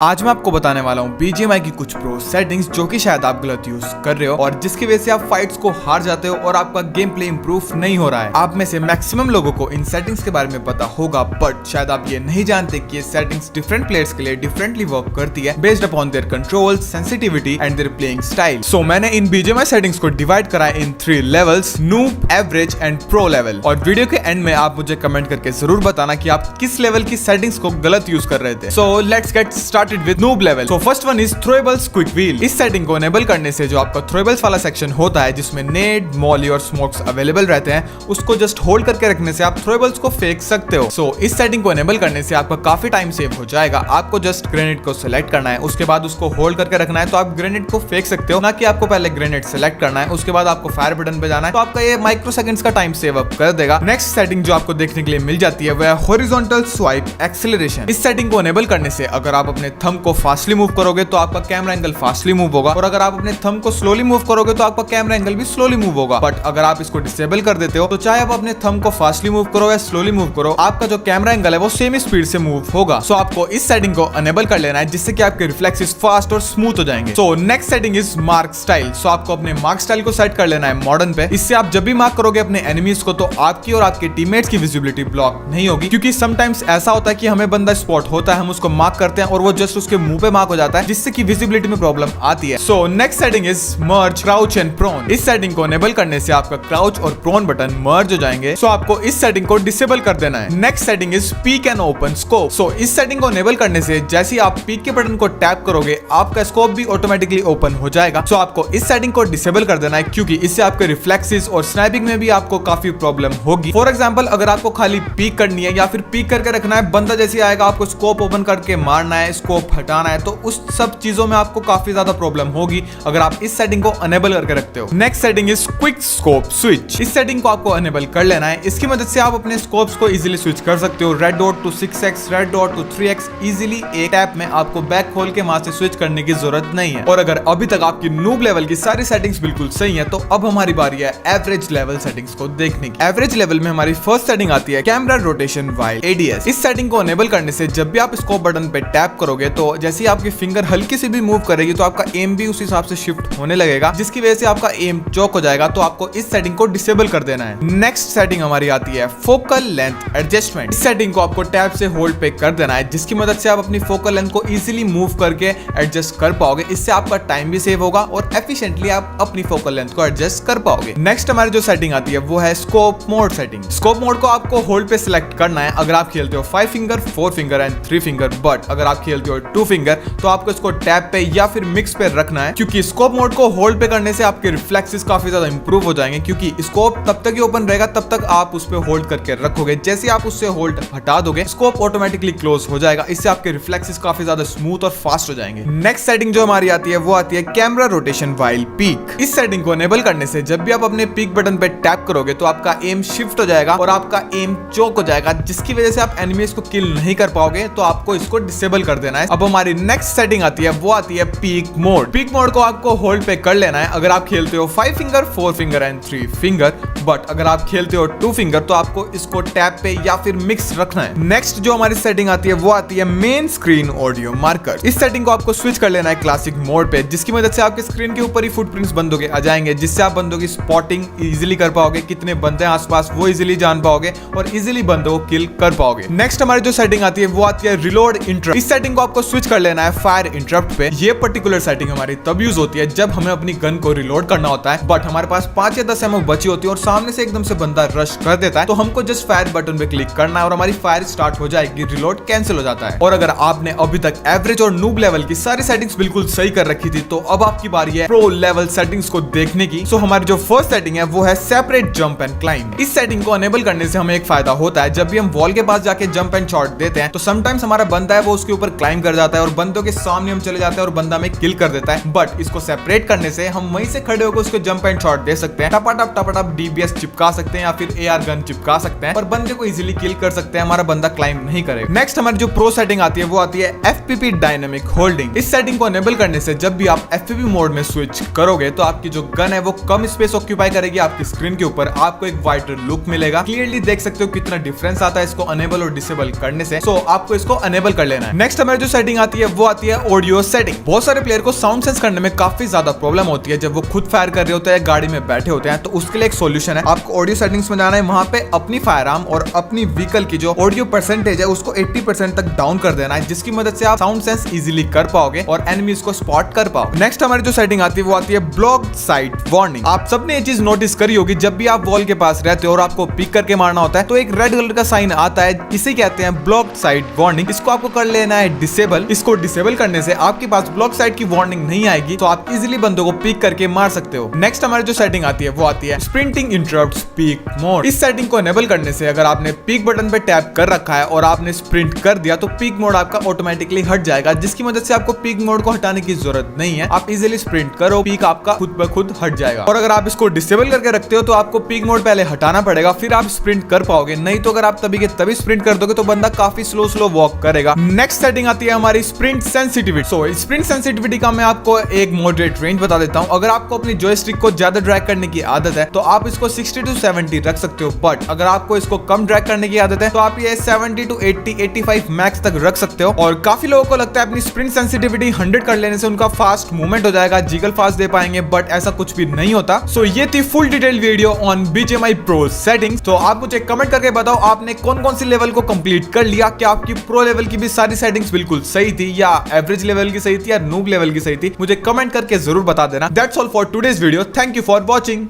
आज मैं आपको बताने वाला हूँ BGMI की कुछ प्रो सेटिंग्स जो कि शायद आप गलत यूज कर रहे हो और जिसकी वजह से आप फाइट्स को हार जाते हो और आपका गेम प्ले इंप्रूव नहीं हो रहा है। आप में से मैक्सिमम लोगों को इन सेटिंग्स के बारे में पता होगा, बट शायद आप ये नहीं जानते कि ये सेटिंग्स डिफरेंट प्लेयर्स के लिए डिफरेंटली वर्क करती है based upon their control, sensitivity and their playing style. So मैंने इन BGMI सेटिंग्स को डिवाइड करा in 3 levels, noob, average and pro level. और वीडियो के एंड में आप मुझे कमेंट करके जरूर बताना कि आप किस लेवल की सेटिंग्स को गलत यूज कर रहे थे। So let's get started with noob level. So first one is throwables quick wheel। इस सेटिंग को एनेबल करने से जो आपका थ्रोएबल्स वाला सेक्शन होता है जिसमें नेड, मॉली और स्मोक्स अवेलेबल रहते हैं, उसको जस्ट होल्ड करके रखने से आप थ्रोएबल्स को फेंक सकते हो। सो इस सेटिंग को एनेबल करने से आपका काफी टाइम सेव हो जाएगा। आपको जस्ट ग्रेनेड को सिलेक्ट करना है, उसके बाद उसको होल्ड करके रखना है तो आप ग्रेनेड को फेंक सकते हो, ना कि आपको पहले ग्रेनेड सिलेक्ट करना है उसके बाद आपको फायर बटन पे जाना है, तो आपका ये माइक्रो सेकंड्स का टाइम सेव अप कर देगा। नेक्स्ट सेटिंग जो आपको देखने के लिए मिल जाती है वह है हॉरिजॉन्टल स्वाइप एक्सेलरेशन। इस सेटिंग को एनेबल करने से अगर आप अपने थंब को फास्टली मूव करोगे तो आपका कैमरा एंगल फास्टली मूव होगा, और अगर आप अपने थंब को स्लोली मूव करोगे तो आपका कैमरा एंगल भी स्लोली मूव होगा। बट अगर आप इसको डिसेबल कर देते हो तो चाहे आप अपने थंब को फास्टली मूव करो या स्लोली मूव करो, आपका जो कैमरा एंगल है वो सेम स्पीड से मूव होगा। सो आपको इस सेटिंग को अनेबल कर लेना है जिससे कि आपके रिफ्लेक्सेस फास्ट और स्मूथ हो जाएंगे। So next setting is mark style. So आपको अपने मार्क स्टाइल को सेट कर लेना है मॉडर्न पे। इससे आप जब भी मार्क करोगे अपने एनिमीज को तो आपकी और आपके टीममेट्स की विजिबिलिटी ब्लॉक नहीं होगी, क्योंकि समटाइम्स ऐसा होता है कि हमें बंदा स्पॉट होता है, हम उसको मार्क करते हैं और वो जस्ट उसके मुंह पे मार्क हो जाता है जिससे कि विजिबिलिटी में प्रॉब्लम आती है। So next setting is merge crouch and prone. इस सेटिंग को एनेबल करने से आपका क्राउच और प्रोन बटन मर्ज हो जाएंगे। सो आपको इस सेटिंग को डिसेबल कर देना है। Next setting is peek and open scope. So इस सेटिंग को एनेबल करने से जैसे ही आप पीक के बटन को टैप करोगे आपका स्कोप भी ऑटोमेटिकली ओपन हो जाएगा। सो आपको इस सेटिंग को डिसेबल कर देना है क्योंकि इससे आपके रिफ्लेक्सेस और स्नैपिंग में भी आपको काफी प्रॉब्लम होगी। फॉर एग्जांपल अगर आपको खाली पीक करनी है या फिर पीक करके रखना है, बंदा जैसे आएगा आपको स्कोप ओपन करके मारना है, स्कोप हटाना है, तो उस सब चीजों में आपको काफी ज्यादा प्रॉब्लम होगी अगर आप इस सेटिंग को अनेबल करके रखते हो। Next setting is quick scope switch. इस सेटिंग को आपको अनेबल कर लेना है। इसकी मदद से आप अपने स्कोप्स को इजीली स्विच कर सकते हो। Red dot to 6x, red dot to 3x easily एक टैप में आपको बैक खोल के वहां से स्विच करने की जरूरत नहीं है। और अगर अभी तक आपकी नूब लेवल की सारी सेटिंग्स बिल्कुल सही है तो अब हमारी बारी है एवरेज लेवल सेटिंग्स को देखने की। एवरेज लेवल में हमारी फर्स्ट सेटिंग आती है कैमरा रोटेशन व्हाइल ADS। इस सेटिंग को अनेबल करने से जब भी आप स्कोप बटन पे टैप करोगे तो जैसे ही आपकी फिंगर हल्की से भी मूव करेगी तो आपका एम भी उस हिसाब से शिफ्ट होने लगेगा, जिसकी वजह से आपका एम चौक हो जाएगा। तो आपको इस सेटिंग को डिसेबल कर देना है। नेक्स्ट सेटिंग हमारी आती है फोकल लेंथ एडजस्टमेंट। इस सेटिंग को आपको टैब से होल्ड पे कर देना है जिसकी मदद से आप अपनी फोकल लेंथ को इजीली मूव करके एडजस्ट कर पाओगे। इससे आपका टाइम भी सेव होगा और एफिशिएंटली आप अपनी फोकल लेंथ को एडजस्ट कर पाओगे। नेक्स्ट हमारी जो सेटिंग आती है वो है scope mode setting. Scope mode को आपको होल्ड पे सिलेक्ट करना है अगर आप खेलते हो 5 finger, 4 finger and 3 finger. But अगर आप खेलते हो 2 फिंगर तो आपको इसको टैब पे या फिर मिक्स पे रखना है, क्योंकि स्कोप मोड को होल्ड पे करने से आपके रिफ्लेक्सेस काफी ज्यादा इंप्रूव हो जाएंगे, क्योंकि स्कोप तब तक ही ओपन रहेगा तब तक आप उस पे होल्ड करके रखोगे। जैसे आप उससे होल्ड हटा दोगे स्कोप ऑटोमेटिकली क्लोज हो जाएगा। इससे आपके रिफ्लेक्सेस काफी ज्यादा स्मूथ और फास्ट हो जाएंगे। नेक्स्ट सेटिंग जो हमारी आती है वो आती है कैमरा रोटेशन व्हाइल पीक। इस सेटिंग को एनेबल करने से जब भी आप अपने पीक बटन पे टैप करोगे तो आपका एम शिफ्ट हो जाएगा और आपका एम चौक हो जाएगा, जिसकी वजह से आप एनिमीज को किल नहीं कर पाओगे। तो आपको इसको डिसेबल कर देना है। अब हमारी नेक्स्ट सेटिंग आती है वो आती है पीक मोड। पीक मोड को आपको होल्ड पे कर लेना है अगर आप खेलते हो 5 finger, 4 finger and 3 finger. But अगर आप खेलते हो 2 फिंगर तो आपको इसको टैब पे या फिर मिक्स रखना है। नेक्स्ट जो हमारी सेटिंग आती है वो आती है मेन स्क्रीन ऑडियो मार्कर। इस सेटिंग को आपको स्विच कर लेना है क्लासिक मोड पे, जिसकी मदद से आपके स्क्रीन के ऊपर ही फुटप्रिंट्स बंदों के आ जाएंगे, जिससे आप बंदों की स्पॉटिंग इजीली कर पाओगे, कितने बंदे हैं आसपास वो इजीली जान पाओगे और इजीली बंदों को किल कर पाओगे। नेक्स्ट हमारी जो सेटिंग आती है वो आती है रिलोड इंटरप्ट। इस सेटिंग को आपको स्विच कर लेना है फायर इंटरप्ट पे। ये पर्टिकुलर सेटिंग हमारी तब यूज होती है जब हमें अपनी गन को रिलोड करना होता है, बट हमारे पास 5 या 10 एमओ बची होती है और सामने से एकदम से बंदा रश कर देता है, तो हमको जस्ट फायर बटन पे क्लिक करना है और हमारी फायर स्टार्ट हो जाएगी, रिलोड कैंसिल हो जाता है। और अगर आपने अभी तक एवरेज और नूब लेवल की सारी सेटिंग्स बिल्कुल सही कर रखी थी तो अब आपकी बारी है प्रो लेवल सेटिंग्स को देखने की। सो हमारी जो फर्स्ट सेटिंग है वो है सेपरेट जंप एंड क्लाइंब। इस सेटिंग को अनेबल करने से हमें एक फायदा होता है, जब भी हम वॉल के पास जाके जंप एंड शॉट देते हैं तो समटाइम्स हमारा बंदा है वो उसके ऊपर क्लाइंब कर जाता है और बंदों के सामने हम चले जाते हैं और बंदा हमें किल कर देता है। बट इसको सेपरेट करने से हम वहीं से खड़े होकर उसको जंप एंड शॉट दे सकते हैं, टपाटप DBS चिपका सकते हैं या फिर AR गन चिपका सकते हैं और बंदे को इजीली किल कर सकते हैं, हमारा बंदा क्लाइंब नहीं करेगा। नेक्स्ट हमारी जो प्रो सेटिंग आती है वो आती है FPP डायनेमिक होल्डिंग। इस सेटिंग को एनेबल करने से जब भी आप FPP मोड में स्विच करोगे तो आपकी जो गन है वो कम स्पेस ऑक्यूपाई करेगी आपकी स्क्रीन के ऊपर, आपको एक वाइडर लुक मिलेगा। क्लियरली देख सकते हो कितना डिफरेंस आता है इसको अनेबल और डिसेबल करने से। सो आपको इसको अनेबल कर लेना है। नेक्स्ट हमारी जो जो सेटिंग आती है वो आती है ऑडियो सेटिंग। बहुत सारे प्लेयर को साउंड सेंस करने में काफी ज्यादा प्रॉब्लम होती है जब वो खुद फायर कर रहे होते हैं, गाड़ी में बैठे होते हैं। तो उसके लिए एक सोल्यूशन है, आपको ऑडियो सेटिंग्स में जाना है, वहां पे अपनी फायर आर्म और अपनी व्हीकल की जो ऑडियो परसेंटेज है उसको 80% तक डाउन कर देना है, जिसकी मदद से आप साउंड सेंस इजीली कर पाओगे और एनिमीज को स्पॉट कर पाओ। नेक्स्ट हमारी जो सेटिंग आती है वो आती है ब्लॉक साइट वार्निंग। आप सबने ये चीज नोटिस करी होगी, जब भी आप वॉल के पास रहते हो और आपको पिक करके मारना होता है तो एक रेड कलर का साइन आता है, इसे कहते हैं ब्लॉक साइट वार्निंग। इसको आपको कर लेना है डिसेबल। इसको डिसेबल करने से आपके पास ब्लॉक साइट की वार्निंग नहीं आएगी, तो आप इजीली बंदों को पिक करके मार सकते हो। नेक्स्ट हमारी जो सेटिंग आती है वो आती है स्प्रिंटिंग इंटरप्ट्स पीक मोड। इस सेटिंग को एनेबल करने से अगर आपने पीक बटन पे टैप कर रखा है और आपने स्प्रिंट कर दिया तो पीक मोड आपका ऑटोमेटिकली हट जाएगा, जिसकी मदद से आपको पीक मोड को हटाने की जरूरत नहीं है। आप इजीली स्प्रिंट करो, पीक आपका खुद ब खुद हट जाएगा। और अगर आप इसको डिसेबल करके रखते हो तो आपको पीक मोड पहले हटाना पड़ेगा, फिर आप स्प्रिंट कर पाओगे। नहीं तो अगर आप तभी के तभी स्प्रिंट कर दोगे तो बंदा काफी स्लो वॉक करेगा। नेक्स्ट सेटिंग आती है हमारी स्प्रिंट सेंसिटिविटी। सो स्प्रिंट सेंसिटिविटी का मैं आपको एक मॉडरेट रेंज बता देता हूं। अगर आपको अपनी जॉयस्टिक को ज्यादा ड्रैग करने की आदत है तो आप इसको 60 to 70 रख सकते हो, बट अगर आपको इसको कम ड्रैग करने की आदत है तो आप ये 70 to 80-85 मैक्स तक रख सकते हो। और काफी लोगों को लगता है अपनी स्प्रिंट सेंसिटिविटी 100 कर लेने से उनका फास्ट मूवमेंट हो जाएगा, जिगल फास्ट दे पाएंगे, बट ऐसा कुछ भी नहीं होता। सो ये थी full detail video on BGMI Pro settings. तो आप मुझे कमेंट करके बताओ आपने कौन कौन सी लेवल को कंप्लीट कर लिया, क्या आपकी प्रो लेवल की भी सारी सेटिंग्स बिल्कुल सही थी या एवरेज लेवल की सही थी या नूब लेवल की सही थी। मुझे कमेंट करके जरूर बता देना। That's all for today's video. Thank you for watching.